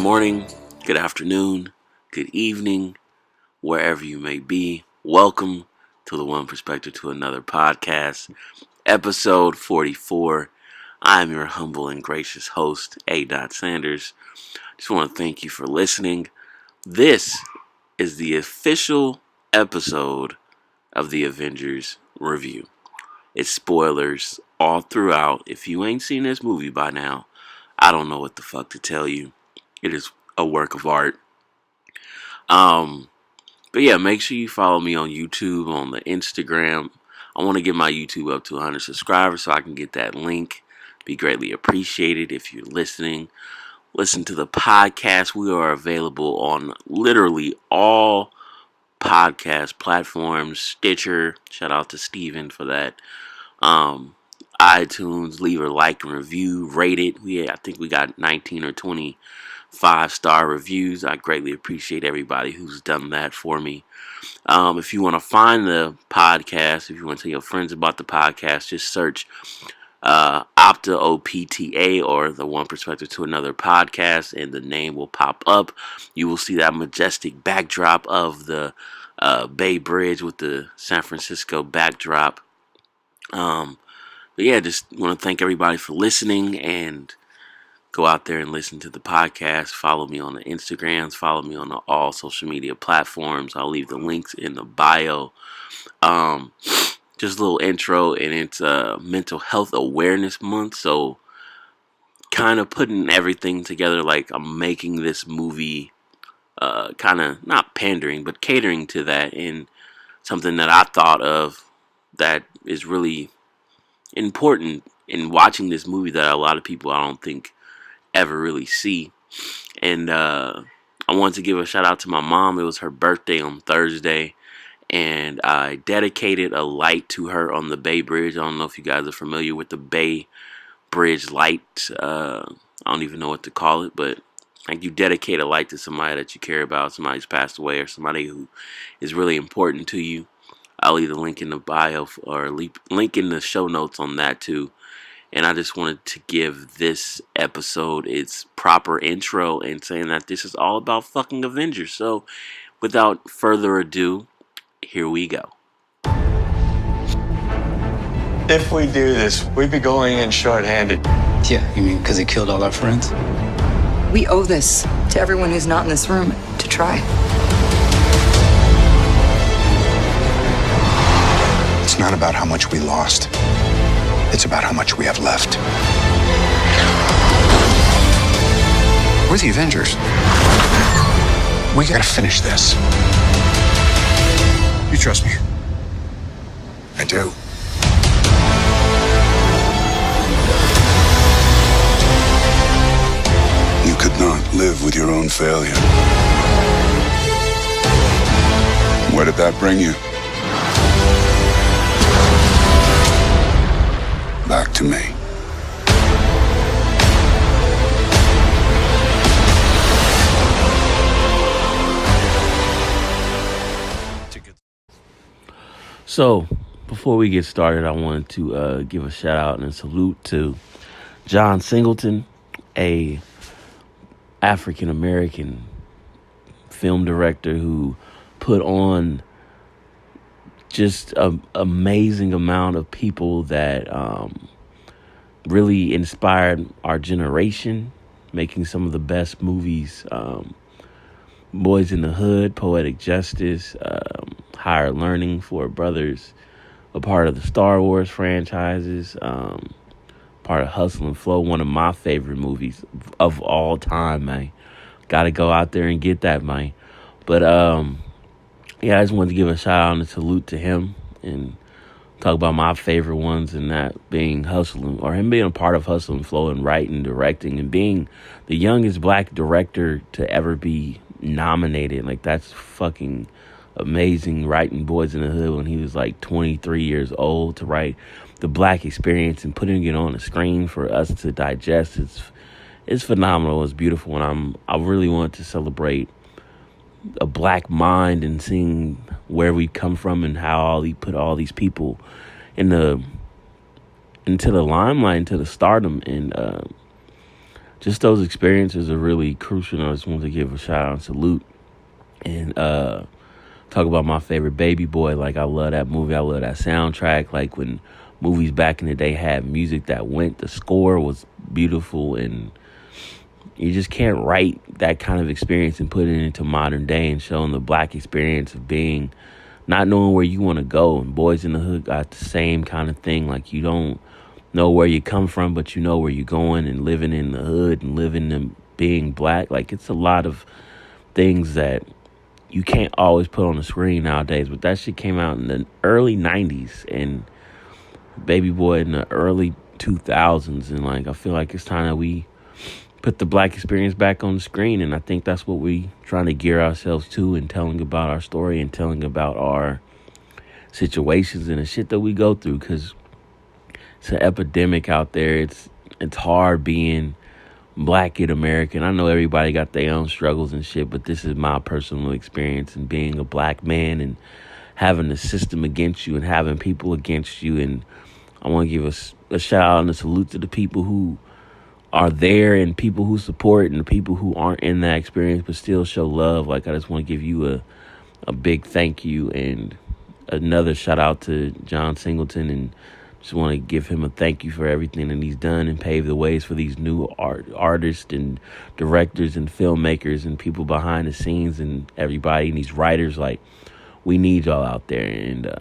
morning, good afternoon, good evening, wherever you may be. Welcome to the One Perspective to Another podcast, episode 44. I'm your humble and gracious host, A. Sanders. Just want to thank you for listening. This is the official episode of the Avengers review. It's spoilers all throughout. If you ain't seen this movie by now, I don't know what the fuck to tell you. It is a work of art. But yeah, make sure you follow me on YouTube, on the Instagram. I want to get my YouTube up to 100 subscribers so I can get that link. Be greatly appreciated if you're listening. Listen to the podcast. We are available on literally all podcast platforms. Stitcher, shout out to Steven for that. iTunes, leave a like and review, rate it. I think we got 19 or 20 5-star reviews. I greatly appreciate everybody who's done that for me. If you want to find the podcast, if you want to tell your friends about the podcast, just search Opta OPTA or the One Perspective to Another podcast, and the name will pop up. You will see that majestic backdrop of the Bay Bridge with the San Francisco backdrop. But yeah, just want to thank everybody for listening, and go out there and listen to the podcast. Follow me on the Instagrams. Follow me on all social media platforms. I'll leave the links in the bio. Just a little intro, and it's Mental Health Awareness Month, so kind of putting everything together. Like, I'm making this movie kind of not pandering, but catering to that, and something that I thought of that is really important in watching this movie that a lot of people, I don't think, ever really see. And I wanted to give a shout out to my mom. It was her birthday on Thursday, and I dedicated a light to her on the Bay Bridge. I don't know if you guys are familiar with the Bay Bridge light. I don't even know what to call it, but like, you dedicate a light to somebody that you care about, somebody who's passed away, or somebody who is really important to you. I'll leave the link in the bio or link in the show notes on that too. And I just wanted to give this episode its proper intro and saying that this is all about fucking Avengers. So, without further ado, here we go. If we do this, we'd be going in short-handed. Yeah, you mean because he killed all our friends? We owe this to everyone who's not in this room to try. It's not about how much we lost. It's about how much we have left. We're the Avengers. We gotta finish this. You trust me? I do. You could not live with your own failure. Where did that bring you? Back to me. So, before we get started, I wanted to give a shout out and a salute to John Singleton, a African American film director who put on just an amazing amount of people that really inspired our generation, making some of the best movies. Boys in the Hood, Poetic Justice, Higher Learning, Four Brothers, a part of the Star Wars franchises, part of Hustle and Flow, one of my favorite movies of all time, man. Gotta go out there and get that, man. But yeah, I just wanted to give a shout out and a salute to him and talk about my favorite ones, and that being Hustle, or him being a part of Hustle and Flow and writing, directing, and being the youngest black director to ever be nominated. Like, that's fucking amazing, writing Boys in the Hood when he was like 23 years old, to write the black experience and putting it on the screen for us to digest. It's phenomenal. It's beautiful, and I really want to celebrate a black mind and seeing where we come from and how he put all these people into the limelight, into the stardom. And just those experiences are really crucial. And I just wanted to give a shout out and salute and talk about my favorite Baby Boy. Like, I love that movie. I love that soundtrack. Like, when movies back in the day had music that went, the score was beautiful, and you just can't write that kind of experience and put it into modern day and showing the black experience of being, not knowing where you want to go. And Boys in the Hood got the same kind of thing. Like, you don't know where you come from, but you know where you're going, and living in the hood and living and being black. Like, it's a lot of things that you can't always put on the screen nowadays. But that shit came out in the early 90s and Baby Boy in the early 2000s. And, like, I feel like it's time that we put the black experience back on the screen. And I think that's what we trying to gear ourselves to, and telling about our story and telling about our situations and the shit that we go through. Because it's an epidemic out there. It's hard being black in America. And I know everybody got their own struggles and shit, but this is my personal experience in being a black man and having the system against you and having people against you. And I want to give a shout out and a salute to the people who are there and people who support and the people who aren't in that experience but still show love. Like, I just want to give you a big thank you and another shout out to John Singleton, and just want to give him a thank you for everything that he's done and paved the ways for these new artists and directors and filmmakers and people behind the scenes and everybody and these writers. Like, we need y'all out there, and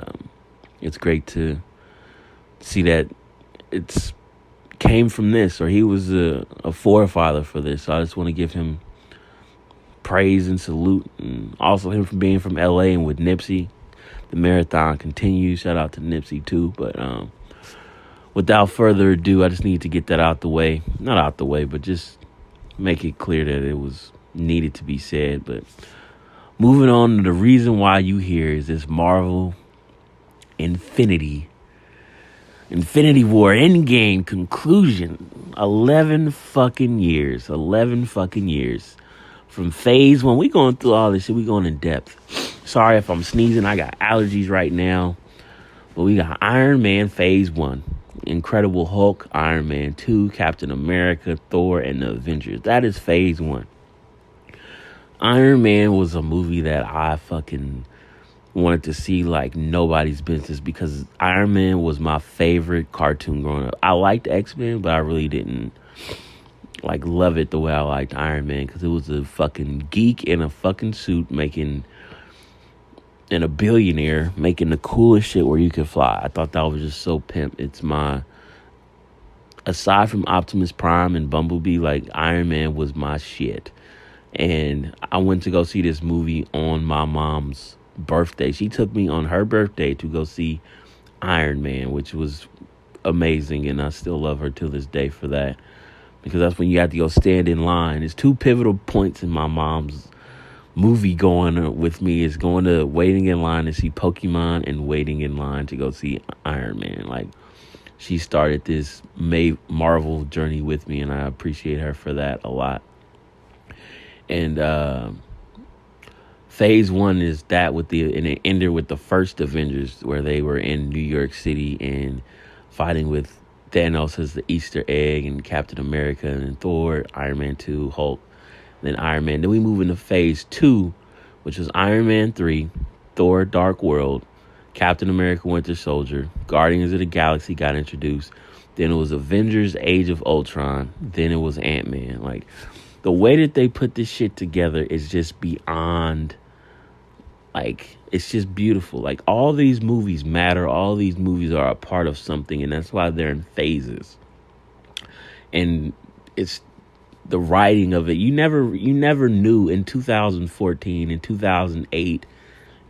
it's great to see that it's came from this, or he was a forefather for this. So I just want to give him praise and salute, and also him for being from LA and with Nipsey. The marathon continues. Shout out to Nipsey too. But without further ado, I just need to get that out the way. Not out the way, but just make it clear that it was needed to be said. But moving on to the reason why you here is this Marvel Infinity War Endgame conclusion. 11 fucking years. From phase 1. We going through all this shit. We going in depth. Sorry if I'm sneezing. I got allergies right now. But we got Iron Man phase 1. Incredible Hulk, Iron Man 2, Captain America, Thor, and the Avengers. That is phase 1. Iron Man was a movie that I fucking wanted to see like nobody's business, because Iron Man was my favorite cartoon growing up. I liked X-Men, but I really didn't like love it the way I liked Iron Man, because it was a fucking geek in a fucking suit and a billionaire making the coolest shit where you could fly. I thought that was just so pimp. Aside from Optimus Prime and Bumblebee, like, Iron Man was my shit. And I went to go see this movie on my mom's birthday. She took me on her birthday to go see Iron Man, which was amazing, and I still love her to this day for that, because that's when you have to go stand in line. There's two pivotal points in my mom's movie going with me, is going to waiting in line to see Pokemon and waiting in line to go see Iron Man. Like, she started this Marvel journey with me, and I appreciate her for that a lot. And phase 1 is that and it ended with the first Avengers, where they were in New York City and fighting with Thanos as the Easter egg, and Captain America and Thor, Iron Man 2, Hulk, then Iron Man. Then we move into phase 2, which was Iron Man 3, Thor, Dark World, Captain America, Winter Soldier, Guardians of the Galaxy got introduced. Then it was Avengers, Age of Ultron. Then it was Ant-Man. Like, the way that they put this shit together is just beyond, like, it's just beautiful. Like, all these movies matter. All these movies are a part of something, and that's why they're in phases. And it's the writing of it. You never knew in 2014, in 2008,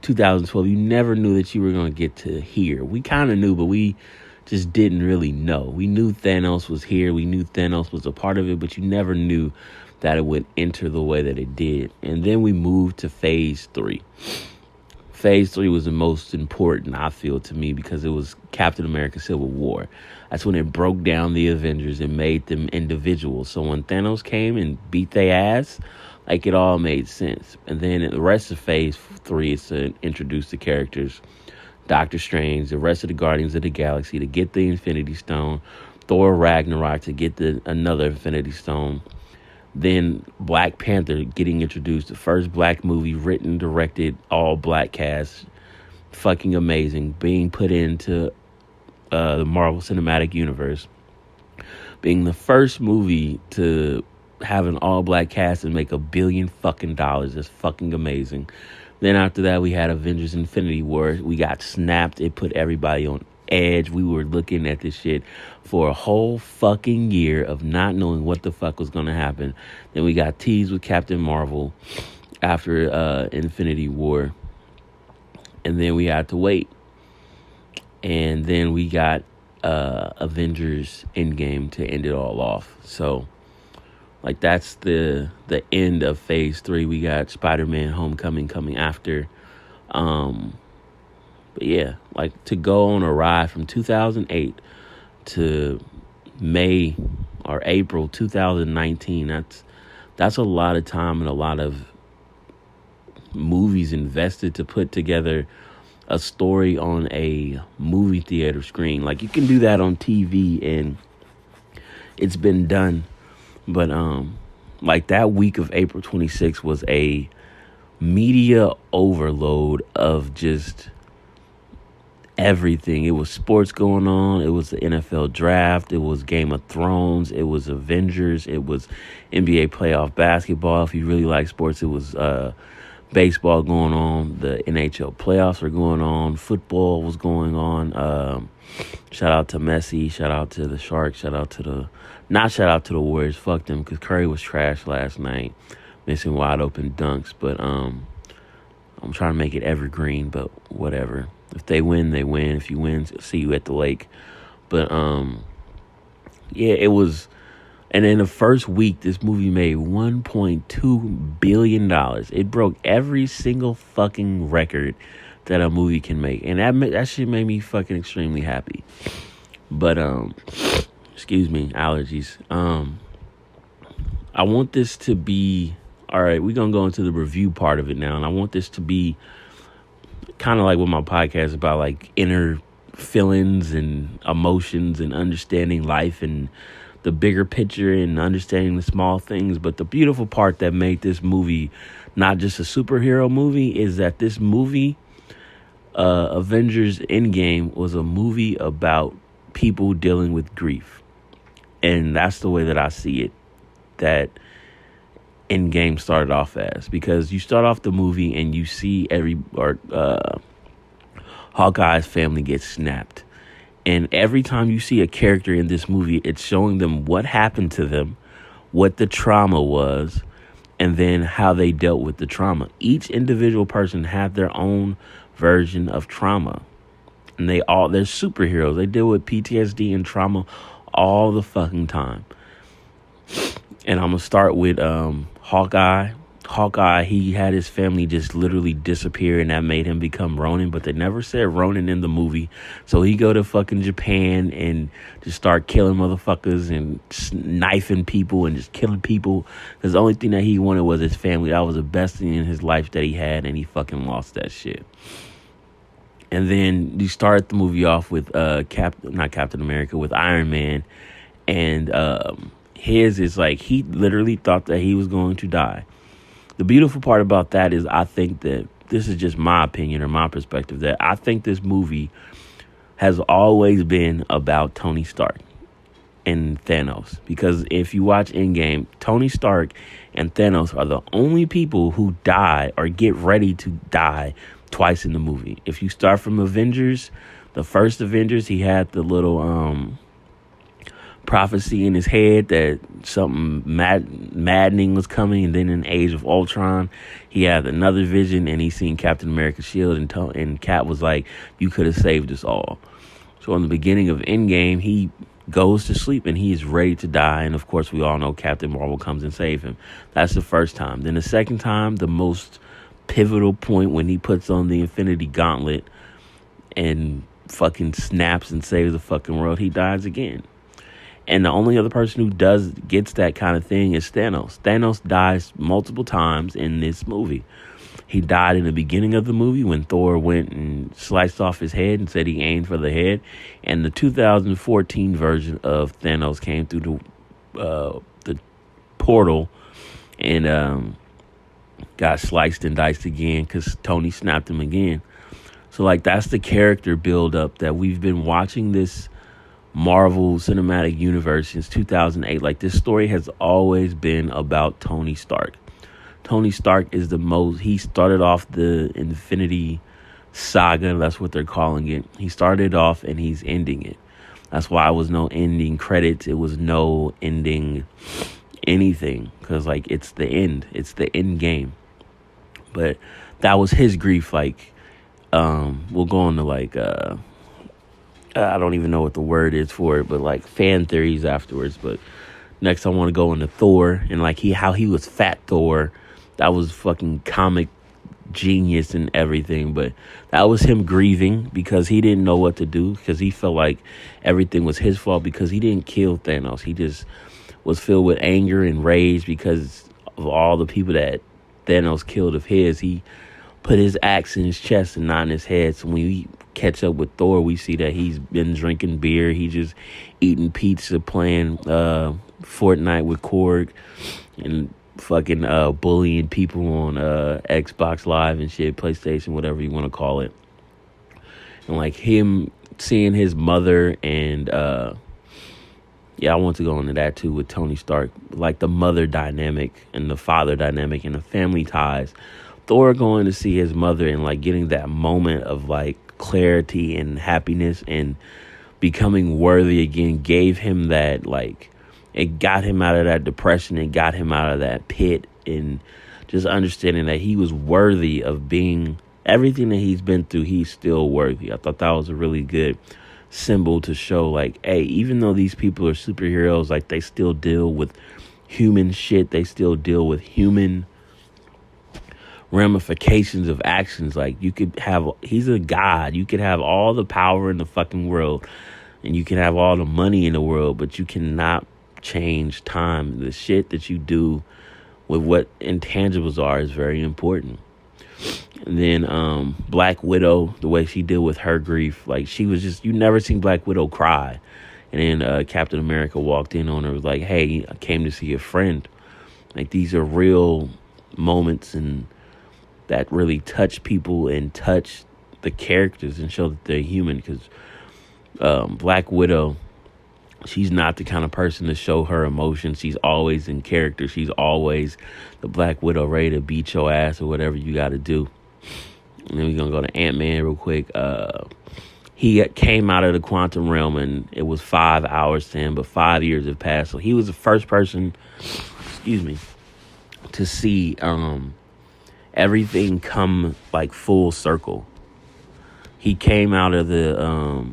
2012, you never knew that you were going to get to here. We kind of knew, but we just didn't really know. We knew Thanos was here. We knew Thanos was a part of it, but you never knew that it would enter the way that it did. And then we moved to phase 3. Phase 3 was the most important, I feel, to me, because it was Captain America Civil War. That's when it broke down the Avengers and made them individuals. So when Thanos came and beat their ass, like, it all made sense. And then the rest of phase 3 is to introduce the characters. Doctor Strange, the rest of the Guardians of the Galaxy to get the Infinity Stone. Thor Ragnarok to get another Infinity Stone. Then Black Panther getting introduced, the first black movie written, directed, all black cast, fucking amazing, being put into the Marvel Cinematic Universe, being the first movie to have an all black cast and make $1 billion fucking dollars. That's fucking amazing. Then after that, we had Avengers Infinity War. We got snapped. It put everybody on edge. We were looking at this shit for a whole fucking year of not knowing what the fuck was going to happen. Then we got teased with Captain Marvel after Infinity War. And then we had to wait. And then we got Avengers Endgame to end it all off. So, like, that's the end of Phase 3. We got Spider-Man Homecoming coming after. But yeah, like, to go on a ride from 2008 to May or April 2019, that's a lot of time and a lot of movies invested to put together a story on a movie theater screen. Like, you can do that on TV and it's been done. But like, that week of April 26th was a media overload of just everything. It was sports going on. It was the NFL draft. It was Game of Thrones. It was Avengers. It was NBA playoff basketball. If you really like sports, it was baseball going on. The NHL playoffs were going on. Football was going on. Shout out to Messi. Shout out to the Sharks. Shout out to the Warriors. Fuck them, because Curry was trash last night, missing wide open dunks. But I'm trying to make it evergreen, but whatever. If they win, they win. If you win, see you at the lake. But yeah, it was. And in the first week, this movie made $1.2 billion. It broke every single fucking record that a movie can make. And that shit made me fucking extremely happy. But, excuse me, allergies. I want this to be, all right, we're going to go into the review part of it now. And I want this to be kind of like what my podcast is about, like inner feelings and emotions and understanding life and the bigger picture and understanding the small things. But the beautiful part that made this movie not just a superhero movie is that this movie, Avengers Endgame, was a movie about people dealing with grief. And that's the way that I see it, that Endgame started off as. Because you start off the movie and you see Hawkeye's family get snapped. And every time you see a character in this movie, it's showing them what happened to them, what the trauma was, and then how they dealt with the trauma. Each individual person had their own version of trauma. And they're superheroes. They deal with PTSD and trauma all the fucking time. And I'm going to start with Hawkeye. Hawkeye, he had his family just literally disappear, and that made him become Ronin, but they never said Ronin in the movie. So he go to fucking Japan and just start killing motherfuckers and knifing people and just killing people, because the only thing that he wanted was his family. That was the best thing in his life that he had, and he fucking lost that shit. And then you start the movie off with not Captain America, with Iron Man, and his is like, he literally thought that he was going to die. The beautiful part about that is, I think that this is just my opinion or my perspective, that I think this movie has always been about Tony Stark and Thanos. Because if you watch Endgame, Tony Stark and Thanos are the only people who die or get ready to die twice in the movie. If you start from Avengers, the first Avengers, he had the little prophecy in his head that something maddening was coming, and then in Age of Ultron, he had another vision and he seen Captain America's shield, and Cap was like, "You could have saved us all." So in the beginning of Endgame, he goes to sleep and he is ready to die, and of course we all know Captain Marvel comes and saves him. That's the first time. Then the second time, the most pivotal point, when he puts on the Infinity Gauntlet and fucking snaps and saves the fucking world, he dies again. And the only other person who gets that kind of thing is Thanos. Thanos dies multiple times in this movie. He died in the beginning of the movie when Thor went and sliced off his head and said he aimed for the head. And the 2014 version of Thanos came through the portal and got sliced and diced again because Tony snapped him again. So like that's the character build up that we've been watching this Marvel Cinematic Universe since 2008. Like this story has always been about Tony Stark. Tony Stark is he started off the Infinity Saga, that's what they're calling it. He started off and he's ending it. That's why it was no ending credits. It was no ending anything because like it's the end. It's the end game. But that was his grief. Like we'll go into like I don't even know what the word is for it, but like fan theories afterwards. But next I want to go into Thor and like how he was Fat Thor. That was fucking comic genius and everything, but that was him grieving because he didn't know what to do because he felt like everything was his fault because he didn't kill Thanos. He just was filled with anger and rage because of all the people that Thanos killed of his. He put his axe in his chest and not in his head. So when we catch up with Thor, we see that he's been drinking beer. He just eating pizza, playing Fortnite with Korg, and fucking bullying people on Xbox Live and shit, PlayStation, whatever you want to call it. And like him seeing his mother and yeah, I want to go into that too with Tony Stark, like the mother dynamic and the father dynamic and the family ties. Thor going to see his mother and like getting that moment of like clarity and happiness and becoming worthy again gave him that, like, it got him out of that depression. It got him out of that pit and just understanding that he was worthy of being everything that he's been through. He's still worthy. I thought that was a really good symbol to show, like, hey, even though these people are superheroes, like, they still deal with human shit. They still deal with human ramifications of actions. Like, you could have, he's a god. You could have all the power in the fucking world and you can have all the money in the world, but you cannot change time. The shit that you do with what intangibles are is very important. And then Black Widow, the way she dealt with her grief, like, she was just, you never seen Black Widow cry. And then Captain America walked in on her, was like, hey, I came to see a friend. Like, these are real moments and that really touch people and touch the characters and show that they're human. Because Black Widow, she's not the kind of person to show her emotions. She's always in character. She's always the Black Widow ready to beat your ass or whatever you got to do. And then we're going to go to Ant-Man real quick. He came out of the quantum realm and it was 5 hours to him, but 5 years have passed. So he was the first person, to see everything come like full circle. He came out of the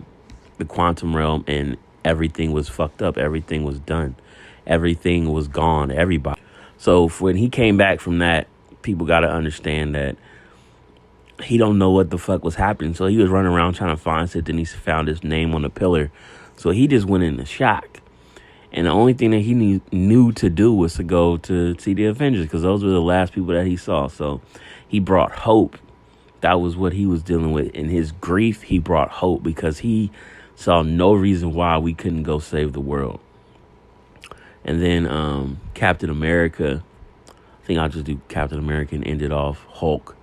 quantum realm and everything was fucked up. Everything was done. Everything was gone. Everybody. So when he came back from that, people got to understand that he don't know what the fuck was happening. So he was running around trying to find it. Then he found his name on the pillar. So he just went into shock. And the only thing that he knew to do was to go to see the Avengers, because those were the last people that he saw. So he brought hope. That was what he was dealing with. In his grief, he brought hope because he saw no reason why we couldn't go save the world. And then Captain America, I think I'll just do Captain America and end it off. Hulk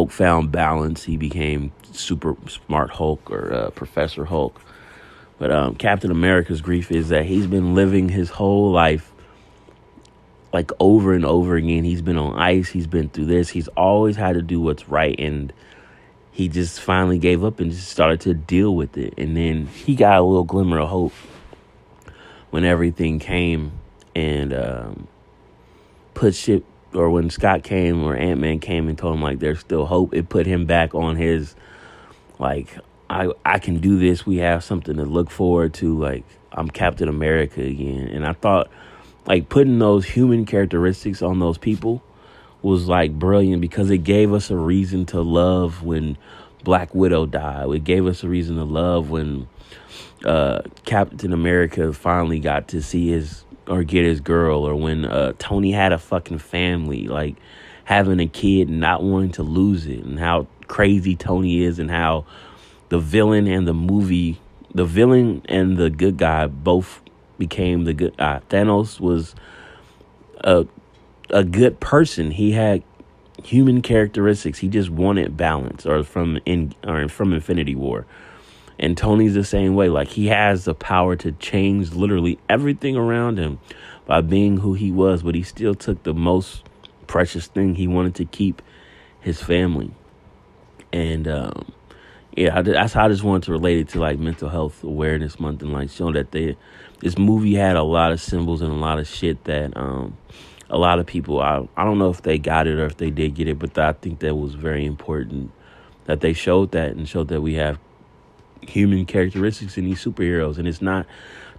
found balance. He became super smart Hulk, or Professor Hulk. But Captain America's grief is that he's been living his whole life like over and over again. He's been on ice. He's been through this. He's always had to do what's right. And he just finally gave up and just started to deal with it. And then he got a little glimmer of hope when everything came and put shit, or when Scott came or Ant-Man came and told him, like, there's still hope. It put him back on his, like, I can do this. We have something to look forward to. Like, I'm Captain America again. And I thought, like, putting those human characteristics on those people was, like, brilliant, because it gave us a reason to love when Black Widow died. It gave us a reason to love when Captain America finally got to see get his girl, or when Tony had a fucking family, like having a kid and not wanting to lose it, and how crazy Tony is, and how the villain and the good guy both became the good guy. Thanos was a good person. He had human characteristics. He just wanted balance, or from Infinity War. And Tony's the same way. Like, he has the power to change literally everything around him by being who he was, but he still took the most precious thing. He wanted to keep his family. And that's how I just wanted to relate it to like Mental Health Awareness Month, and like show that this movie had a lot of symbols and a lot of shit that a lot of people, I don't know if they got it or if they did get it, but I think that was very important that they showed that, and showed that we have human characteristics in these superheroes. And it's not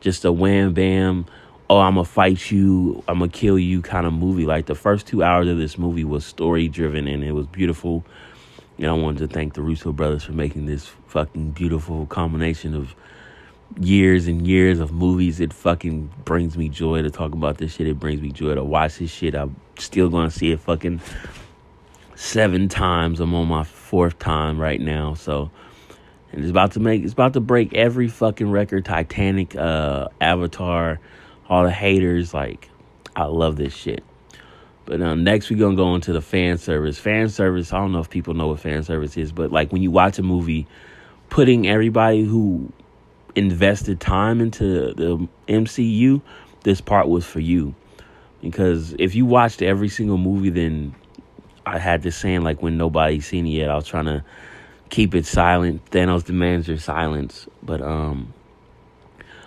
just a wham bam, oh, I'm gonna fight you, I'm gonna kill you kind of movie. Like, the first 2 hours of this movie was story driven, and it was beautiful. And I wanted to thank the Russo brothers for making this fucking beautiful combination of years and years of movies. It fucking brings me joy to talk about this shit. It brings me joy to watch this shit. I'm still gonna see it fucking 7 times. I'm on my 4th time right now. So, and it's about to break every fucking record. Titanic, Avatar, all the haters. Like, I love this shit. But next we're going to go into the fan service. Fan service, I don't know if people know what fan service is, but like when you watch a movie, putting everybody who invested time into the MCU, this part was for you. Because if you watched every single movie, then I had this saying, like, when nobody's seen it yet, I was trying to keep it silent. Thanos demands your silence. But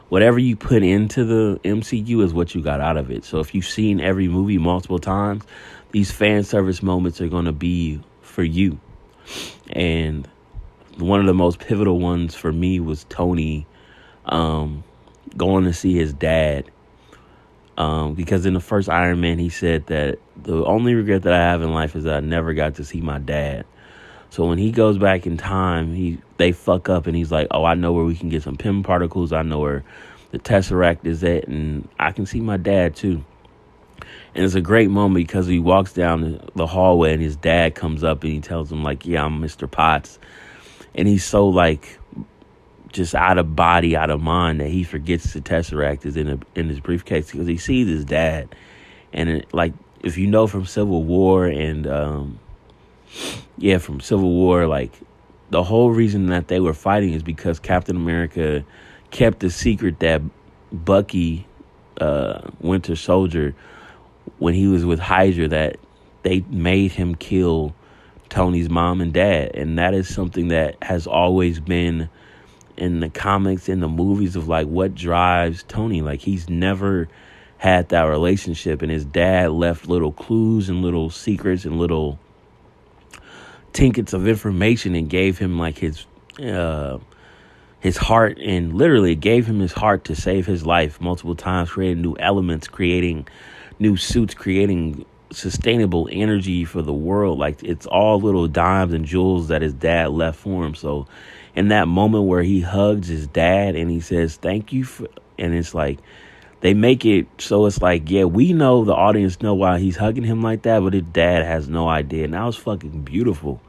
whatever you put into the MCU is what you got out of it. So if you've seen every movie multiple times, these fan service moments are going to be for you. And one of the most pivotal ones for me was Tony going to see his dad. Because in the first Iron Man, he said that the only regret that I have in life is that I never got to see my dad. So when he goes back in time, they fuck up, and he's like, oh, I know where we can get some Pym particles. I know where the Tesseract is at, and I can see my dad too. And it's a great moment because he walks down the hallway, and his dad comes up and he tells him, like, yeah, I'm Mr. Potts. And he's so, like, just out of body, out of mind, that he forgets the Tesseract is in his briefcase, because he sees his dad. And like, if you know from Civil War and from Civil War, like, the whole reason that they were fighting is because Captain America kept the secret that Bucky, Winter Soldier, when he was with Hydra, that they made him kill Tony's mom and dad. And that is something that has always been in the comics, in the movies, of like what drives Tony. Like, he's never had that relationship, and his dad left little clues and little secrets and little tinkets of information, and gave him like his heart, and literally gave him his heart to save his life multiple times, creating new elements, creating new suits, creating sustainable energy for the world. Like, it's all little dimes and jewels that his dad left for him. So in that moment where he hugs his dad and he says, thank you for, and it's like, they make it so it's like, yeah, we know, the audience know why he's hugging him like that, but his dad has no idea. And that was fucking beautiful.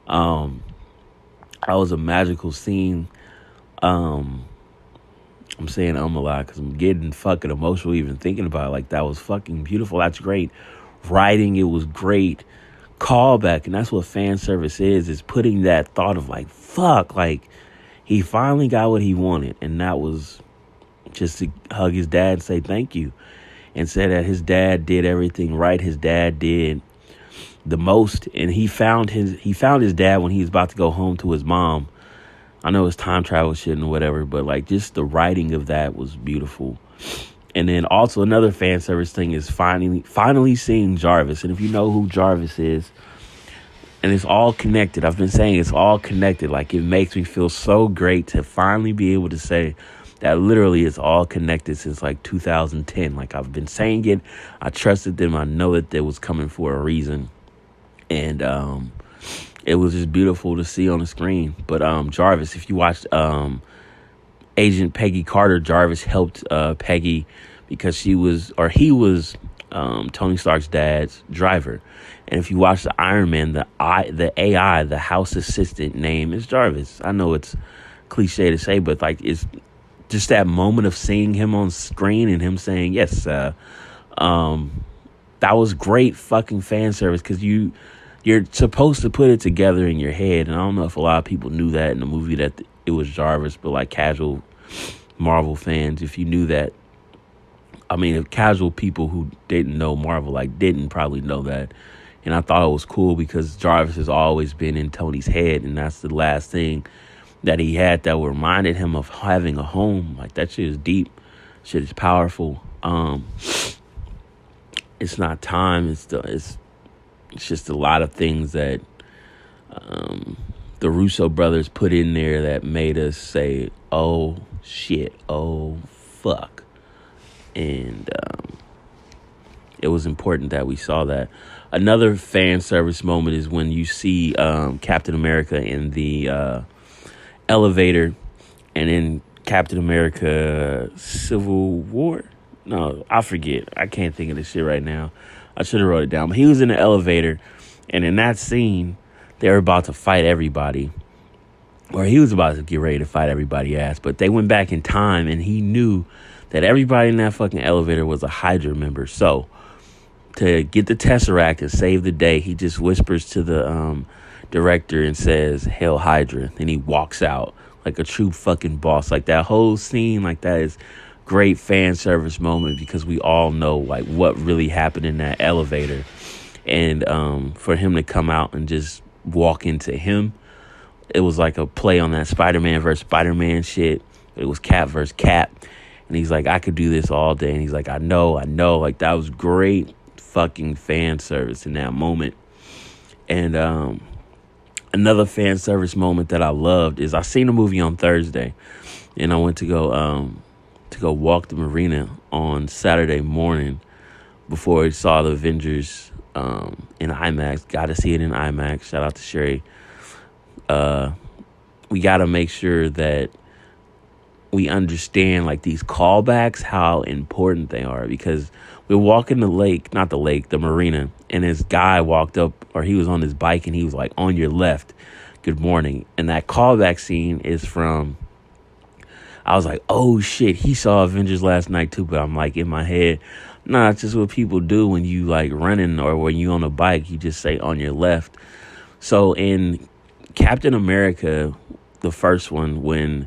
That was a magical scene. I'm saying a lot because I'm getting fucking emotional even thinking about it. Like, that was fucking beautiful. That's great writing. It was great callback. And that's what fan service is putting that thought of like, fuck, like, he finally got what he wanted. And that was just to hug his dad and say thank you, and say that his dad did everything right. His dad did the most, and he found his dad when he was about to go home to his mom. I know it's time travel shit and whatever, but like, just the writing of that was beautiful. And then also another fan service thing is finally seeing Jarvis. And if you know who Jarvis is, and it's all connected. I've been saying it's all connected. Like, it makes me feel so great to finally be able to say that literally it's all connected since like 2010. Like, I've been saying it. I trusted them. I know that they was coming for a reason. And it was just beautiful to see on the screen. But Jarvis, if you watched Agent Peggy Carter, Jarvis helped Peggy because he was Tony Stark's dad's driver. And if you watch the Iron Man, the AI, the house assistant name is Jarvis. I know it's cliche to say, but like, it's just that moment of seeing him on screen and him saying yes. That that was great fucking fan service because you're supposed to put it together in your head. And I don't know if a lot of people knew that in the movie that it was Jarvis, but like casual Marvel fans, if you knew that, I mean, if casual people who didn't know Marvel, like, didn't probably know that. And I thought it was cool because Jarvis has always been in Tony's head, and that's the last thing that he had that reminded him of having a home. Like, that shit is deep. Shit is powerful. It's not time. It's just a lot of things that the Russo brothers put in there that made us say, oh, shit, oh, fuck. And it was important that we saw that. Another fan service moment is when you see Captain America in the elevator, and in Captain America Civil War. No, I forget. I can't think of this shit right now. I should have wrote it down. But he was in the elevator, and in that scene, they were about to fight everybody. Or he was about to get ready to fight everybody's ass. But they went back in time, and he knew that everybody in that fucking elevator was a Hydra member. So, to get the Tesseract and save the day, he just whispers to the director and says, "Hail Hydra." Then he walks out like a true fucking boss. Like, that whole scene, like, that is great fan service moment because we all know, like, what really happened in that elevator. And for him to come out and just walk into him, it was like a play on that Spider-Man versus Spider-Man shit. It was Cap versus Cap. And he's like, I could do this all day. And he's like, I know. Like, that was great fucking fan service in that moment. And another fan service moment that I loved is I seen a movie on Thursday, and I went to go walk the marina on Saturday morning before I saw the Avengers in IMAX. Got to see it in IMAX. Shout out to Sherry. We got to make sure that we understand, like, these callbacks, how important they are, because we're walking the marina, and this guy walked up, or he was on his bike, and he was like, "On your left, good morning." And that callback scene is from, I was like, oh shit, he saw Avengers last night too. But I'm like, in my head, nah, it's just what people do when you like running or when you on a bike, you just say on your left. So in Captain America, the first one, when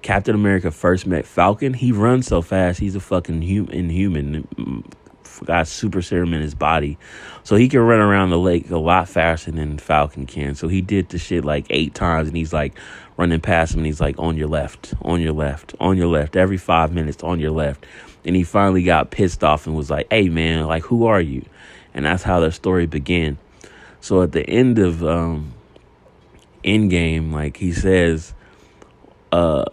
Captain America first met Falcon, he runs so fast, he's a fucking inhuman. Got super serum in his body, so he can run around the lake a lot faster than Falcon can. So he did the shit like 8 times, and he's like running past him, and he's like, on your left, on your left, on your left, every 5 minutes, on your left. And he finally got pissed off and was like, hey man, like, who are you? And that's how their story began. So at the end of Endgame, like, he says, or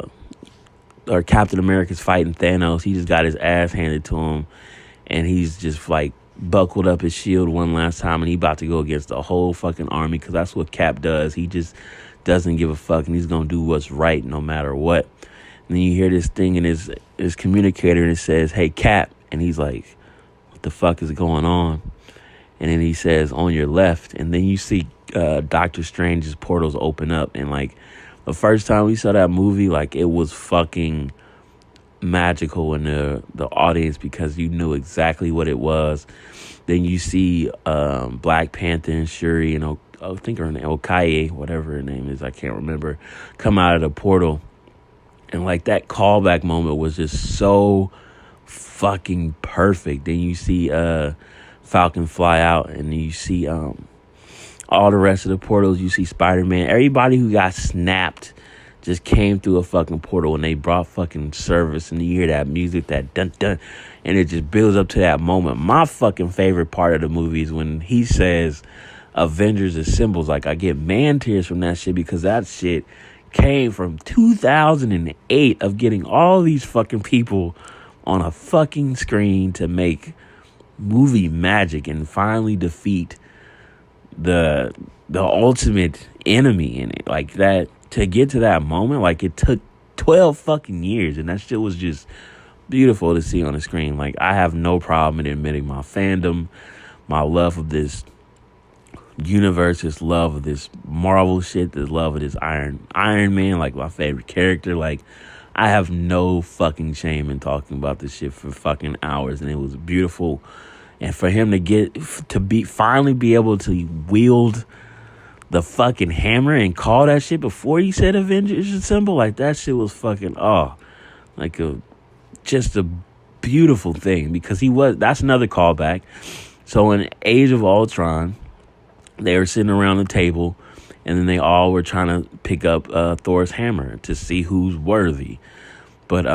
Captain America's fighting Thanos, he just got his ass handed to him, and he's just like buckled up his shield one last time, and he about to go against the whole fucking army, because that's what Cap does. He just doesn't give a fuck, and he's gonna do what's right no matter what. And then you hear this thing in his communicator, and it says, hey Cap, and he's like, what the fuck is going on? And then he says, on your left, and then you see Doctor Strange's portals open up, and like, the first time we saw that movie, like, it was fucking magical in the audience, because you knew exactly what it was. Then you see Black Panther and Shuri and I think her name Okaye, whatever her name is, I can't remember, come out of the portal, and like, that callback moment was just so fucking perfect. Then you see Falcon fly out, and then you see all the rest of the portals. You see Spider-Man, everybody who got snapped just came through a fucking portal, and they brought fucking service, and you hear that music, that dun dun, and it just builds up to that moment. My fucking favorite part of the movie is when he says Avengers is symbols. Like, I get man tears from that shit, because that shit came from 2008 of getting all these fucking people on a fucking screen to make movie magic and finally defeat the ultimate enemy in it. Like, that, to get to that moment, like, it took 12 fucking years, and that shit was just beautiful to see on the screen. Like, I have no problem in admitting my fandom, my love of this universe, this love of this Marvel shit, this love of this Iron Man, like, my favorite character. Like, I have no fucking shame in talking about this shit for fucking hours, and it was beautiful. And for him to finally be able to wield the fucking hammer and call that shit before he said Avengers Assemble, like that shit was fucking like just a beautiful thing, because that's another callback. So in Age of Ultron, they were sitting around the table, and then they all were trying to pick up Thor's hammer to see who's worthy. But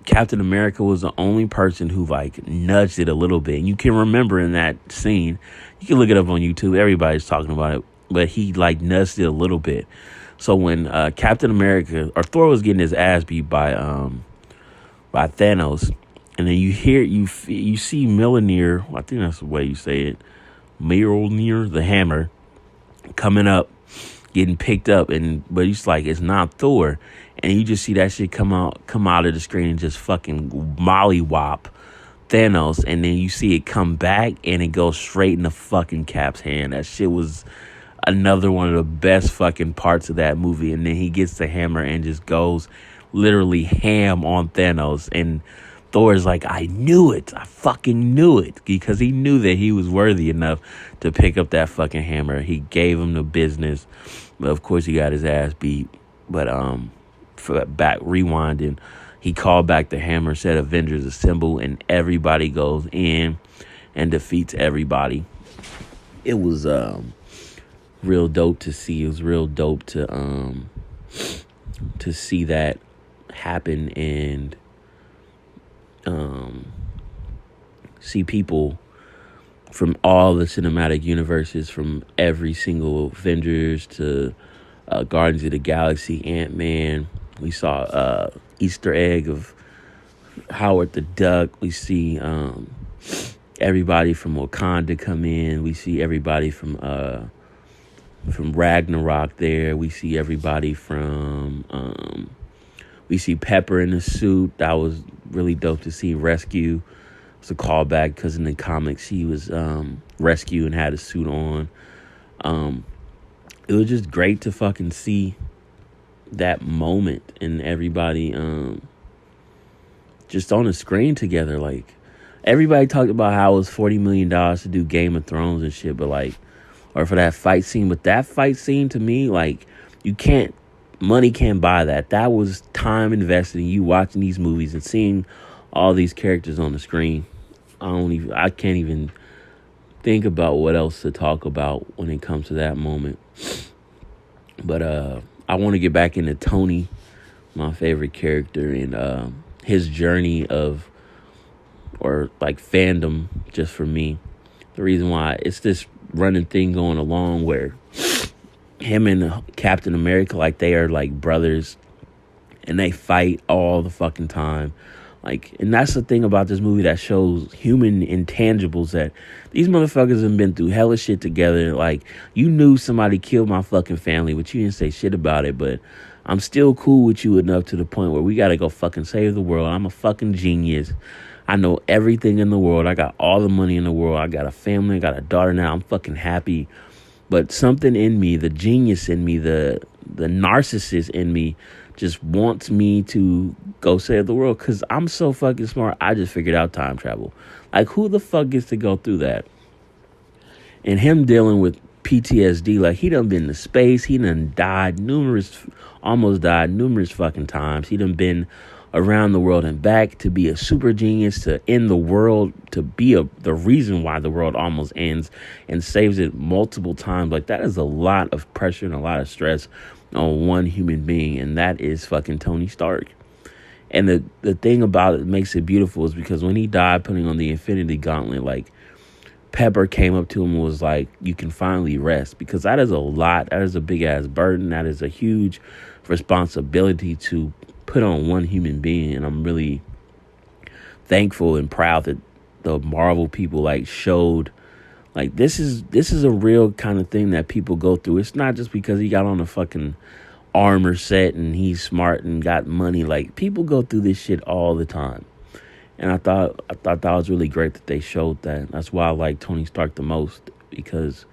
Captain America was the only person who like nudged it a little bit. And you can remember in that scene, you can look it up on YouTube, everybody's talking about it, but he like nudged it a little bit. So when Captain America or Thor was getting his ass beat by Thanos, and then you see Mjolnir, I think that's the way you say it, Mjolnir, the hammer, coming up, getting picked up, but he's like, it's not Thor, and you just see that shit come out of the screen and just fucking mollywop Thanos, and then you see it come back and it goes straight in the fucking Cap's hand. That shit was another one of the best fucking parts of that movie. And then he gets the hammer and just goes literally ham on Thanos, and Thor's like, I knew it. I fucking knew it, because he knew that he was worthy enough to pick up that fucking hammer. He gave him the business, but of course he got his ass beat. But rewinding, he called back the hammer, said Avengers Assemble, and everybody goes in and defeats everybody. It was real dope to see. It was real dope to see that happen, and see people from all the cinematic universes, from every single Avengers to Guardians of the Galaxy, Ant-Man. We saw Easter egg of Howard the Duck. We see everybody from Wakanda come in. We see everybody from Ragnarok there. We see everybody from we see Pepper in the suit. That was really dope to see. Rescue. It's a callback because in the comics she was Rescue and had a suit on. It was just great to fucking see that moment and everybody just on the screen together. Like, everybody talked about how it was $40 million to do Game of Thrones and shit, but like, or for that fight scene. But that fight scene, to me, like, money can't buy that. That was time invested in you watching these movies and seeing all these characters on the screen. I can't even think about what else to talk about when it comes to that moment. But I want to get back into Tony, my favorite character, and his journey of, or like fandom, just for me. The reason why it's this running thing going along where him and Captain America, like, they are like brothers, and they fight all the fucking time. Like, and that's the thing about this movie that shows human intangibles, that these motherfuckers have been through hella shit together. Like, you knew somebody killed my fucking family, but you didn't say shit about it. But I'm still cool with you enough to the point where we gotta go fucking save the world. I'm a fucking genius. I know everything in the world. I got all the money in the world. I got a family. I got a daughter now. I'm fucking happy. But something in me, the genius in me, the narcissist in me, just wants me to go save the world because I'm so fucking smart. I just figured out time travel. Like, who the fuck gets to go through that? And him dealing with PTSD, like, he done been to space. He done almost died numerous fucking times. He done been around the world and back to be a super genius, to end the world, to be the reason why the world almost ends, and saves it multiple times. Like, that is a lot of pressure and a lot of stress on one human being, and that is fucking Tony Stark. And the thing about it that makes it beautiful is because when he died putting on the Infinity Gauntlet, like, Pepper came up to him and was like, you can finally rest, because that is a lot. That is a big ass burden. That is a huge responsibility to put on one human being. And I'm really thankful and proud that the Marvel people like showed, like, this is a real kind of thing that people go through. It's not just because he got on a fucking armor set and he's smart and got money. Like, people go through this shit all the time. And I thought that was really great that they showed that. That's why I like Tony Stark the most, because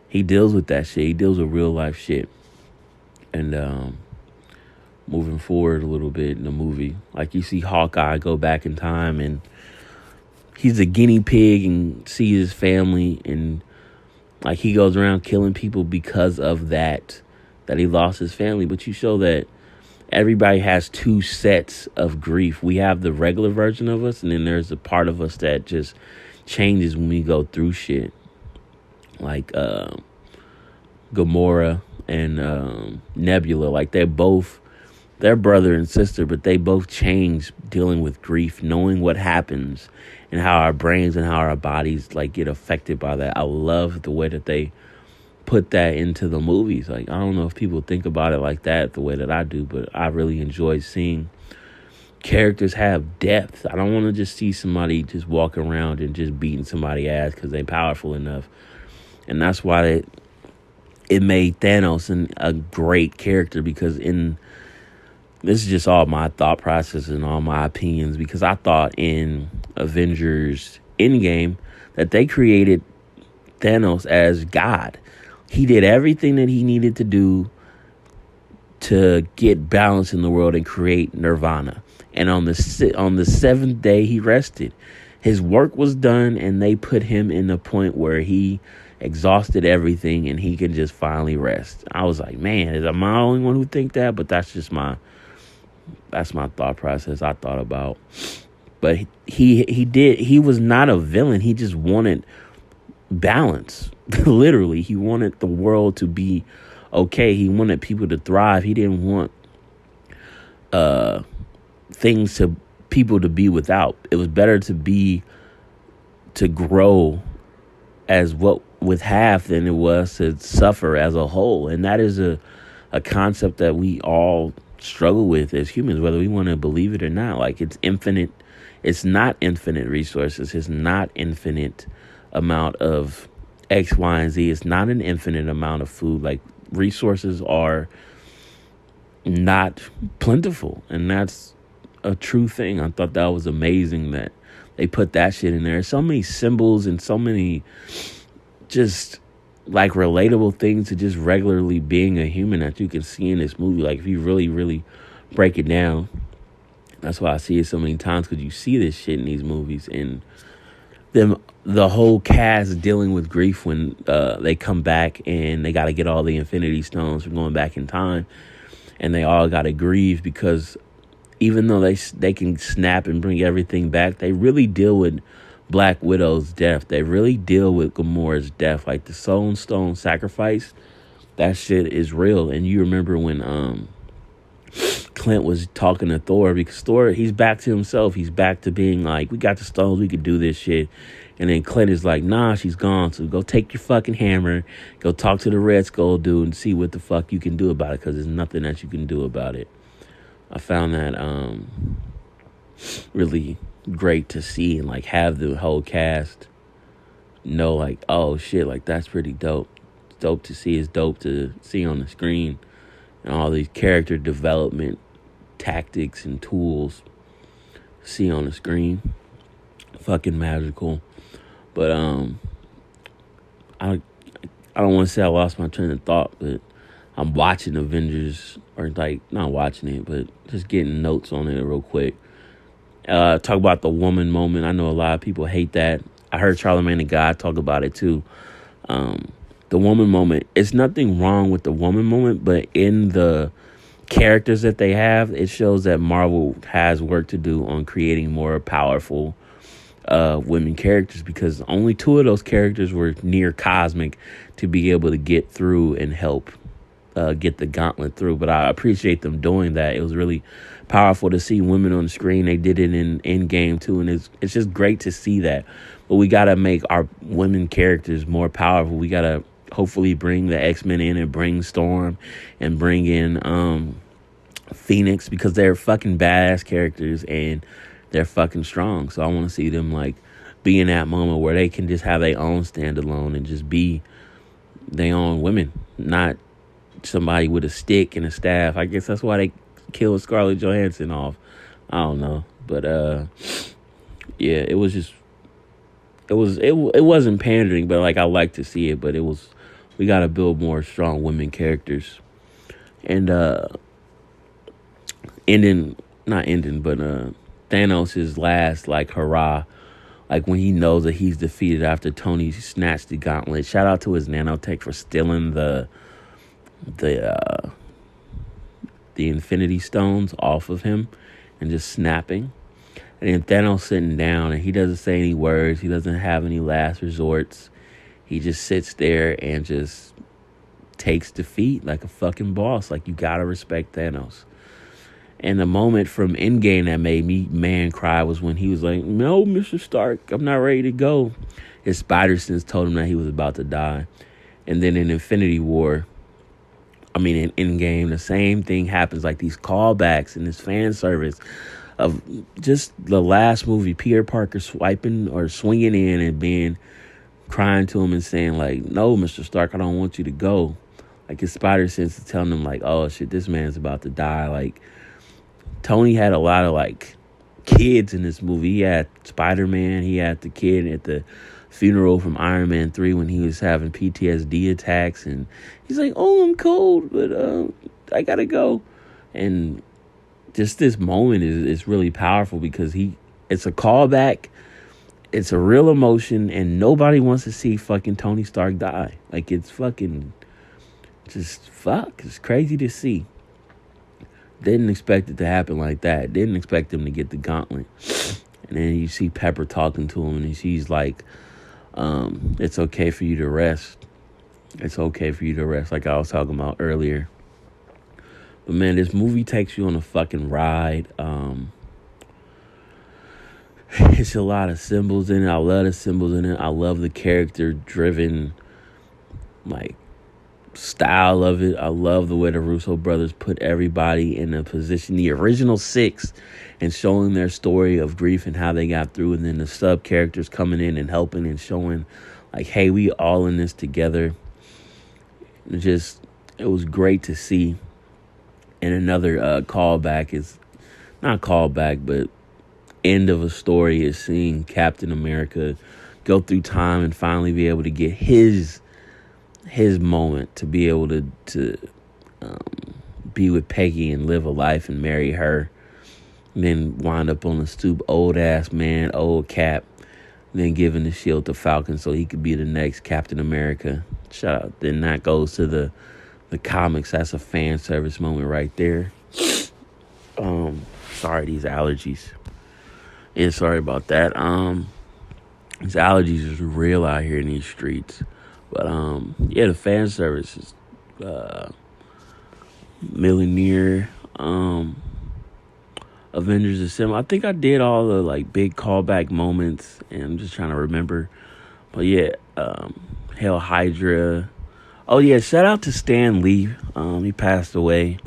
he deals with that shit. He deals with real life shit. And moving forward a little bit in the movie, like, you see Hawkeye go back in time and he's a guinea pig and sees his family, and like he goes around killing people because of that he lost his family. But you show that everybody has two sets of grief. We have the regular version of us, and then there's a part of us that just changes when we go through shit. Like Gamora and Nebula, like they're brother and sister, but they both change dealing with grief, knowing what happens and how our brains and how our bodies like get affected by that. I love the way that they put that into the movies. Like, I don't know if people think about it like that the way that I do, but I really enjoy seeing characters have depth. I don't want to just see somebody just walk around and just beating somebody's ass because they're powerful enough. And that's why it made Thanos a great character, because this is just all my thought process and all my opinions, because I thought in Avengers Endgame that they created Thanos as God. He did everything that he needed to do to get balance in the world and create nirvana. And on the seventh day, he rested. His work was done, and they put him in the point where he exhausted everything and he can just finally rest. I was like, man, am I the only one who think that? But that's my thought process I thought about. But he was not a villain. He just wanted balance. Literally, he wanted the world to be okay. He wanted people to thrive. He didn't want people to be without. It was better to grow as what with half than it was to suffer as a whole. And that is a concept that we all struggle with as humans, whether we want to believe it or not. Like, it's infinite. It's not infinite resources. It's not infinite amount of X, Y, and Z. It's not an infinite amount of food. Like, resources are not plentiful, and that's a true thing. I thought that was amazing that they put that shit in there. So many symbols and so many just like relatable things to just regularly being a human that you can see in this movie. Like, if you really, really break it down, that's why I see it so many times, because you see this shit in these movies. And the whole cast dealing with grief when they come back and they got to get all the Infinity Stones from going back in time, and they all got to grieve because even though they can snap and bring everything back, they really deal with Black Widow's death. They really deal with Gamora's death. Like, the Soul Stone sacrifice, that shit is real. And you remember when Clint was talking to Thor, because Thor, he's back to himself. He's back to being like, we got the stones, we could do this shit. And then Clint is like, nah, she's gone. So go take your fucking hammer, go talk to the Red Skull dude and see what the fuck you can do about it, because there's nothing that you can do about it. I found that really great to see, and like have the whole cast know, like, oh shit, like that's pretty dope. It's dope to see. It's dope to see on the screen, and all these character development tactics and tools see on the screen. Fucking magical. But I don't want to say I lost my train of thought, but I'm watching Avengers, or like not watching it, but just getting notes on it real quick. Talk about the woman moment. I know a lot of people hate that. I heard Charlamagne the God talk about it too. The woman moment. It's nothing wrong with the woman moment, but in the characters that they have, it shows that Marvel has work to do on creating more powerful women characters, because only 2 of those characters were near cosmic to be able to get through and help get the gauntlet through. But I appreciate them doing that. It was really powerful to see women on the screen. They did it in Endgame too, and it's just great to see that. But we got to make our women characters more powerful. We got to hopefully bring the X-Men in and bring Storm and bring in Phoenix, because they're fucking badass characters and they're fucking strong. So I want to see them like be in that moment where they can just have their own standalone and just be their own women, not somebody with a stick and a staff. I guess that's why they killed Scarlett Johansson off. I don't know, but yeah, it was just it wasn't pandering, but like I like to see it. But we got to build more strong women characters, and Thanos' last like hurrah Like when he knows that he's defeated after Tony snatched the gauntlet. Shout out to his nanotech for stealing the Infinity Stones off of him and just snapping. And then Thanos sitting down, and he doesn't say any words. He doesn't have any last resorts. He just sits there and just takes defeat like a fucking boss. Like, you gotta respect Thanos. And the moment from Endgame that made me man cry was when he was like, "No, Mr. Stark, I'm not ready to go." His spider sense told him that he was about to die. And then in Infinity War, in Endgame, the same thing happens. Like these callbacks and this fan service of just the last movie, Peter Parker swiping or swinging in and crying to him and saying like, "No, Mr. Stark, I don't want you to go." Like his spider sense is telling him like, "Oh shit, this man's about to die." Like Tony had a lot of like kids in this movie. He had Spider-Man. He had the kid at the funeral from Iron Man 3 when he was having PTSD attacks, and he's like, "Oh, I'm cold, but I gotta go." And just this moment is really powerful because it's a callback, it's a real emotion, and nobody wants to see fucking Tony Stark die. Like it's fucking it's crazy to see. Didn't expect it to happen like that. Didn't expect him to get the gauntlet. And then you see Pepper talking to him, and she's like, "It's okay for you to rest. It's okay for you to rest," like I was talking about earlier. But man, this movie takes you on a fucking ride. It's a lot of symbols in it. I love the symbols in it. I love the character-driven, like, style of it. I love the way the Russo brothers put everybody in a position, the original six, and showing their story of grief and how they got through, and then the sub characters coming in and helping and showing like, hey, we all in this together. It was great to see. And another callback is not callback, but end of a story is seeing Captain America go through time and finally be able to get his moment to be able to be with Peggy and live a life and marry her. And then wind up on the stoop, old ass man, old Cap. And then giving the shield to Falcon so he could be the next Captain America. Shout out. Then that goes to the comics. That's a fan service moment right there. Sorry, these allergies. Yeah, sorry about that. These allergies is real out here in these streets. But yeah, the fan service is Millionaire, Avengers Assemble. I think I did all the like big callback moments, and I'm just trying to remember. But yeah, Hail Hydra. Oh yeah, shout out to Stan Lee. He passed away.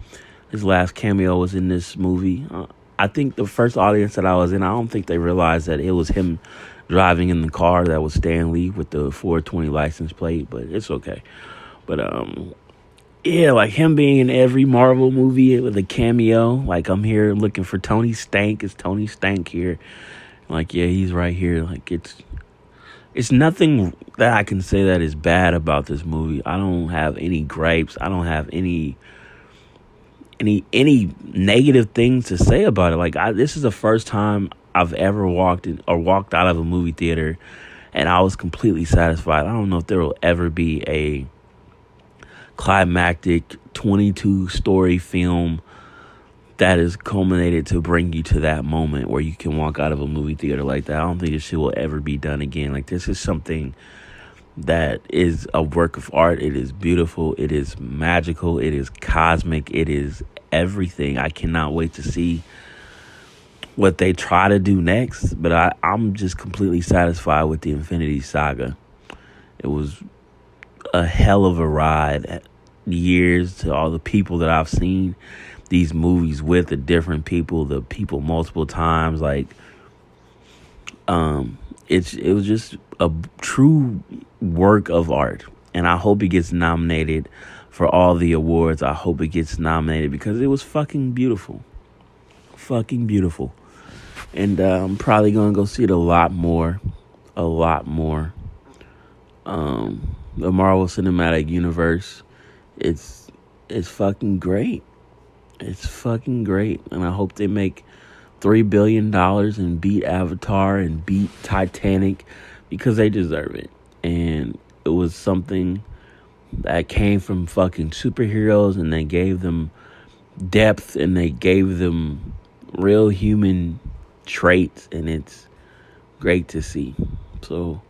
His last cameo was in this movie. I think the first audience that I was in, I don't think they realized that it was him driving in the car that was Stan Lee with the 420 license plate, but it's okay. But yeah, like him being in every Marvel movie with a cameo. Like I'm here looking for Tony Stank. Is Tony Stank here? Like yeah, he's right here. Like it's nothing that I can say that is bad about this movie. I don't have any gripes. I don't have any negative things to say about it. Like this is the first time I've ever walked out of a movie theater and I was completely satisfied. I don't know if there will ever be a climactic 22-story film that is culminated to bring you to that moment where you can walk out of a movie theater like that. I don't think this shit will ever be done again. Like this is something that is a work of art. It is beautiful. It is magical. It is cosmic. It is everything. I cannot wait to see what they try to do next. But I'm just completely satisfied with the Infinity Saga. It was a hell of a ride. Years to all the people that I've seen these movies with, the different people, the people multiple times. Like, it was just a true work of art, and I hope it gets nominated for all the awards. I hope it gets nominated because it was fucking beautiful, and I'm probably gonna go see it a lot more. The Marvel Cinematic Universe, it's fucking great. It's fucking great, and I hope they make $3 billion and beat Avatar and beat Titanic because they deserve it. And it was something that came from fucking superheroes, and they gave them depth and they gave them real human traits, and it's great to see. So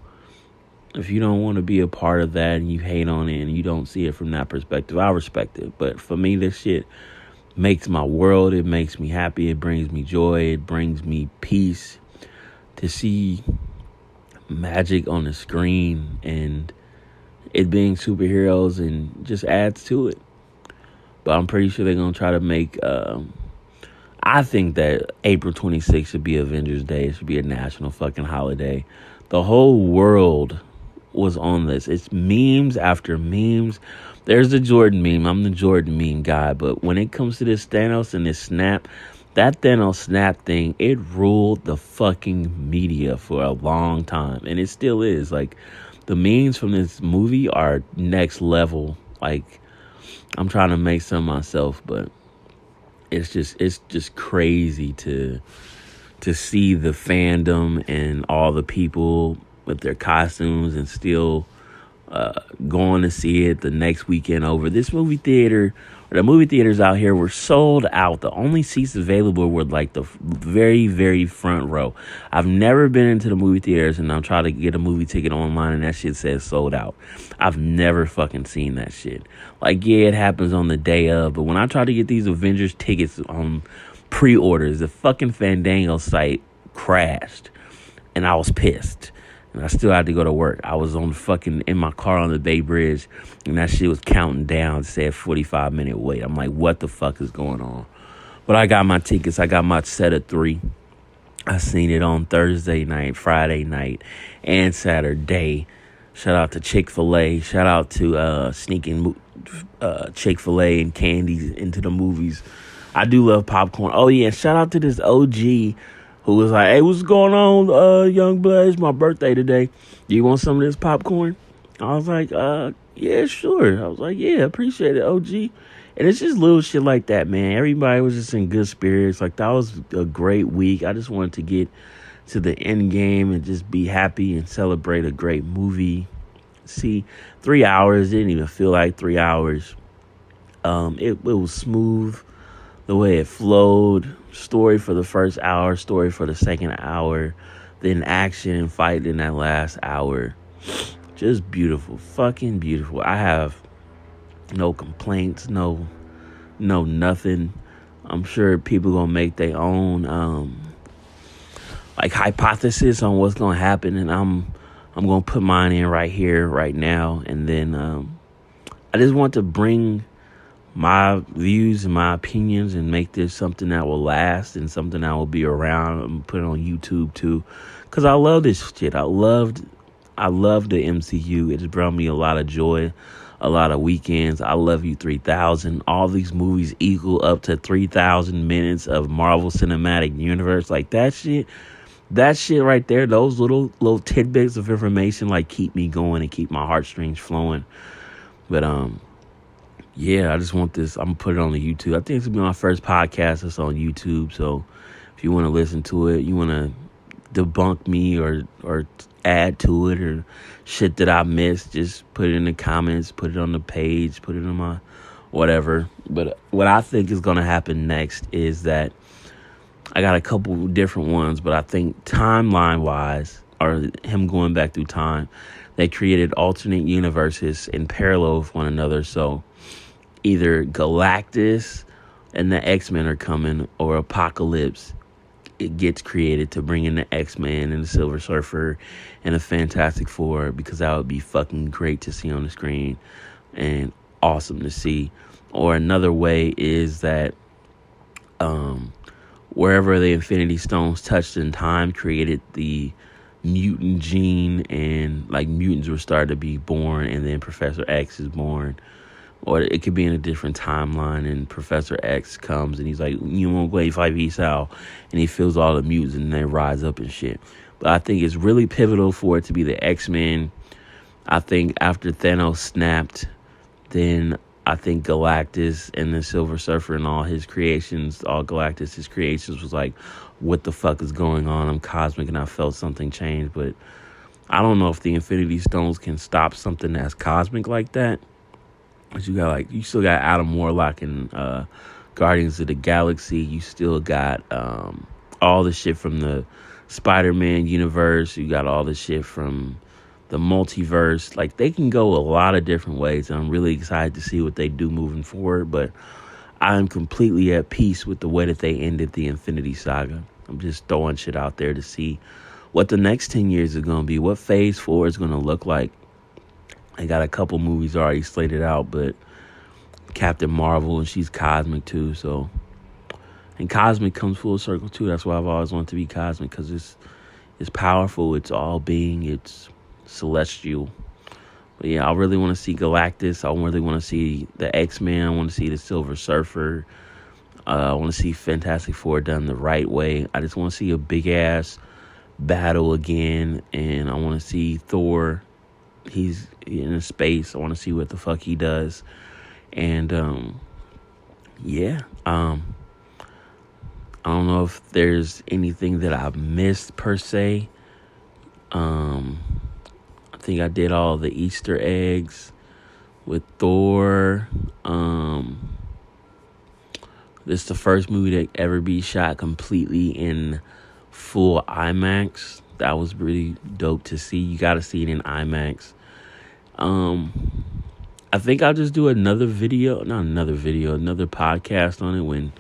if you don't want to be a part of that and you hate on it and you don't see it from that perspective, I respect it. But for me, this shit makes my world. It makes me happy. It brings me joy. It brings me peace to see magic on the screen, and it being superheroes and just adds to it. But I'm pretty sure they're going to try to make, I think that April 26th should be Avengers Day. It should be a national fucking holiday. The whole world was on this. It's memes after memes. There's the Jordan meme. I'm the Jordan meme guy. But when it comes to this Thanos and this snap, that Thanos snap thing, it ruled the fucking media for a long time. And it still is. Like, the memes from this movie are next level. Like, I'm trying to make some myself, but it's just crazy to see the fandom and all the people with their costumes and still going to see it the next weekend over. This movie theater, or the movie theaters out here, were sold out. The only seats available were like the very, very front row. I've never been into the movie theaters, and I'm trying to get a movie ticket online, and that shit says sold out. I've never fucking seen that shit. Like, yeah, it happens on the day of, but when I try to get these Avengers tickets on pre-orders, the fucking Fandango site crashed, and I was pissed. And I still had to go to work. I was in my car on the Bay Bridge, and that shit was counting down. It said 45-minute wait. I'm like, what the fuck is going on? But I got my tickets. I got my set of 3. I seen it on Thursday night, Friday night, and Saturday. Shout out to Chick-fil-A. Shout out to sneaking Chick-fil-A and candies into the movies. I do love popcorn. Oh, yeah. Shout out to this OG who was like, hey, what's going on, young blood? It's my birthday today. Do you want some of this popcorn? I was like, yeah, sure. I was like, yeah, appreciate it, OG. And it's just little shit like that, man. Everybody was just in good spirits. Like, that was a great week. I just wanted to get to the end game and just be happy and celebrate a great movie. See, 3 hours didn't even feel like 3 hours. It was smooth the way it flowed. Story for the first hour, story for the second hour, then action and fight in that last hour. Just beautiful, fucking beautiful. I have no complaints, no nothing. I'm sure people gonna make their own like hypothesis on what's gonna happen, and I'm gonna put mine in right here, right now, and then I just want to bring my views and my opinions and make this something that will last and something that will be around. I'm put it on YouTube too, because I love this shit. I love the MCU. It's brought me a lot of joy, a lot of weekends. I love you 3000. All these movies equal up to 3000 minutes of Marvel Cinematic Universe. Like, that shit right there, those little tidbits of information, like, keep me going and keep my heartstrings flowing. But yeah, I just want this. I'm going to put it on the YouTube. I think it's going to be my first podcast that's on YouTube. So if you want to listen to it, you want to debunk me or add to it or shit that I missed, just put it in the comments, put it on the page, put it on my whatever. But what I think is going to happen next is that I got a couple different ones, but I think timeline-wise, or him going back through time, they created alternate universes in parallel with one another. So either Galactus and the X-Men are coming, or Apocalypse, it gets created to bring in the X-Men and the Silver Surfer and the Fantastic Four, because that would be fucking great to see on the screen and awesome to see. Or another way is that wherever the Infinity Stones touched in time created the mutant gene, and like mutants were started to be born, and then Professor X is born. Or it could be in a different timeline, and Professor X comes and he's like, you won't go 5 East South, and he fills all the mutants and they rise up and shit. But I think it's really pivotal for it to be the X-Men. I think after Thanos snapped, then I think Galactus and the Silver Surfer and all his creations, all Galactus, his creations was like, what the fuck is going on? I'm cosmic, and I felt something change. But I don't know if the Infinity Stones can stop something that's cosmic like that. But you still got Adam Warlock and Guardians of the Galaxy. You still got all the shit from the Spider-Man universe. You got all the shit from the multiverse. Like, they can go a lot of different ways, and I'm really excited to see what they do moving forward. But I'm completely at peace with the way that they ended the Infinity Saga. I'm just throwing shit out there to see what the next 10 years is going to be, what Phase 4 is going to look like. They got a couple movies already slated out, but Captain Marvel, and she's cosmic too, so. And cosmic comes full circle too. That's why I've always wanted to be cosmic, because it's powerful, it's all being, it's celestial. But yeah, I really want to see Galactus. I really want to see the X-Men. I want to see the Silver Surfer. I want to see Fantastic Four done the right way. I just want to see a big-ass battle again, and I want to see Thor. He's in space. I want to see what the fuck he does. And yeah, I don't know if there's anything that I've missed per se. I think I did all the Easter eggs with Thor. This is the first movie to ever be shot completely in full IMAX. That was really dope to see. You got to see it in IMAX. I think I'll just do another podcast on it when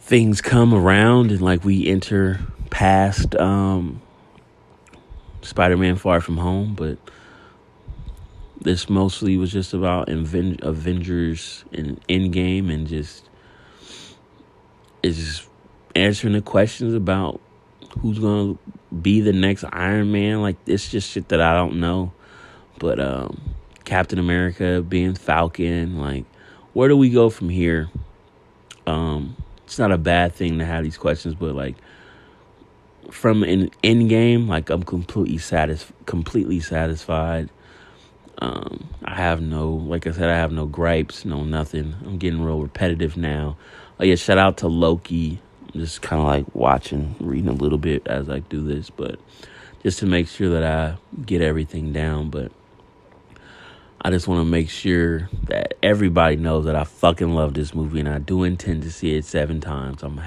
things come around and like we enter past Spider-Man Far From Home. But this mostly was just about Avengers and ENDGAME, and just answering the questions about who's gonna be the next Iron Man. Like, it's just shit that I don't know. But Captain America being Falcon, like, where do we go from here? It's not a bad thing to have these questions, but like, from an Endgame, like, I'm completely satisfied. I have no gripes, no nothing. I'm getting real repetitive now. Oh yeah, shout out to Loki. I'm just kind of like reading a little bit as I do this, but just to make sure that I get everything down. But I just want to make sure that everybody knows that I fucking love this movie, and I do intend to see it 7 times. I'm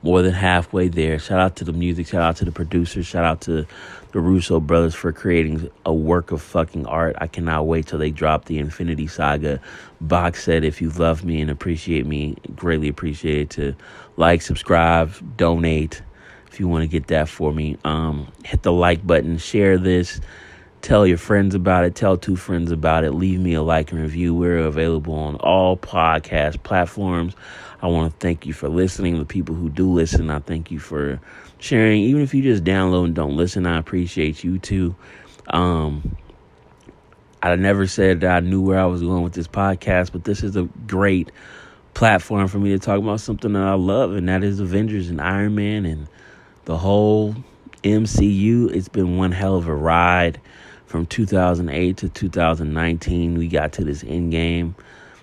more than halfway there. Shout out to the music. Shout out to the producers. Shout out to the Russo brothers for creating a work of fucking art. I cannot wait till they drop the Infinity Saga box set. If you love me and appreciate me, greatly appreciate it, to like, subscribe, donate. If you want to get that for me, hit the like button, share this, tell your friends about it, tell 2 friends about it, leave me a like and review. We're available on all podcast platforms. I want to thank you for listening. The people who do listen, I thank you for sharing. Even if you just download and don't listen, I appreciate you too. I never said that I knew where I was going with this podcast, but this is a great platform for me to talk about something that I love, and that is Avengers and Iron Man and the whole MCU. It's been one hell of a ride from 2008 to 2019. We got to this Endgame.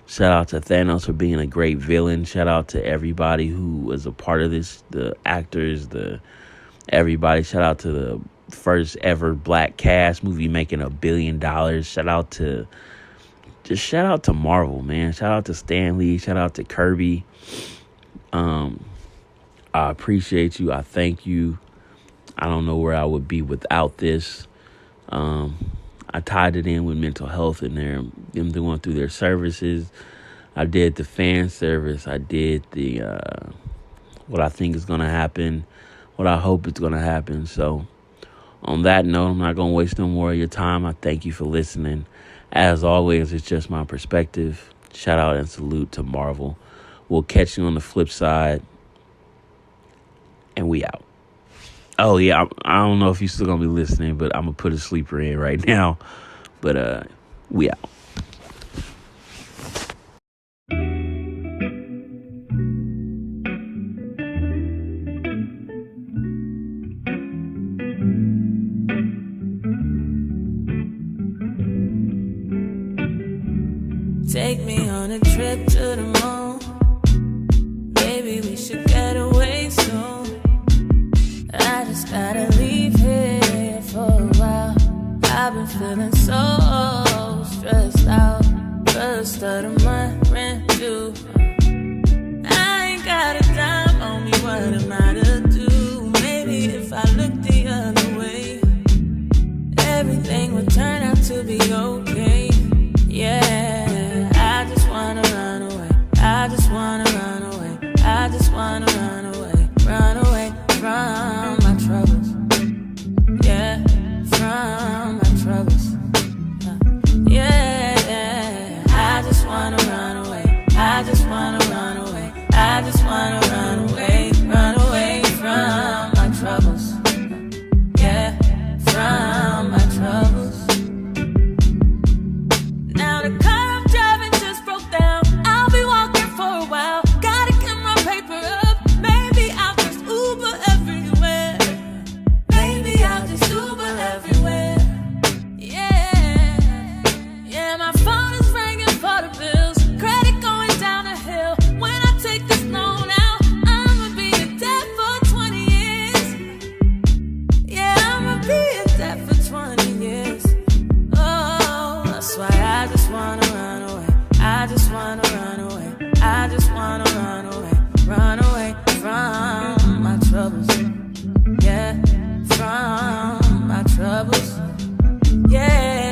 Shout out to Thanos for being a great villain. Shout out to everybody who was a part of this, the actors, everybody. Shout out to the first ever black cast movie making $1 billion. Shout out to Marvel, man. Shout out to Stan Lee. Shout out to Kirby. I appreciate you. I thank you. I don't know where I would be without this. I tied it in with mental health in there, them going through their services. I did the fan service. I did the what I think is going to happen, what I hope is going to happen. So on that note, I'm not going to waste no more of your time. I thank you for listening. As always, it's just my perspective. Shout out and salute to Marvel. We'll catch you on the flip side. And we out. Oh, yeah, I don't know if you're still going to be listening, but I'm going to put a sleeper in right now. But we out. Take me on a trip to the moon. Baby, we should get away soon. I just gotta leave here for a while. I've been feeling so stressed out. First of the month, rent due. I ain't got a dime on me, what am I to do? Maybe if I look the other way, everything would turn out to be okay. Yeah, I just wanna run away. I just wanna run away. I just wanna run away. Run away from my troubles. Yeah, from my troubles. Yeah, I just wanna run away. I just wanna run away. I just wanna run away. Run away from my troubles. Yeah, from my troubles. Now the car I'm driving just broke down. I'll be walking for a while. Gotta get my paper up. Maybe I'll just Uber everywhere. Maybe I'll just Uber everywhere. Yeah, yeah, my phone is ringing for the bills. Credit going down the hill. When I take this loan out, I'ma be in debt for 20 years. Yeah, I'ma be in debt for 20 years. Oh, that's why I just wanna run away. I just wanna run away. I just wanna run away. Run away from my troubles. Yeah, from my troubles. Yeah.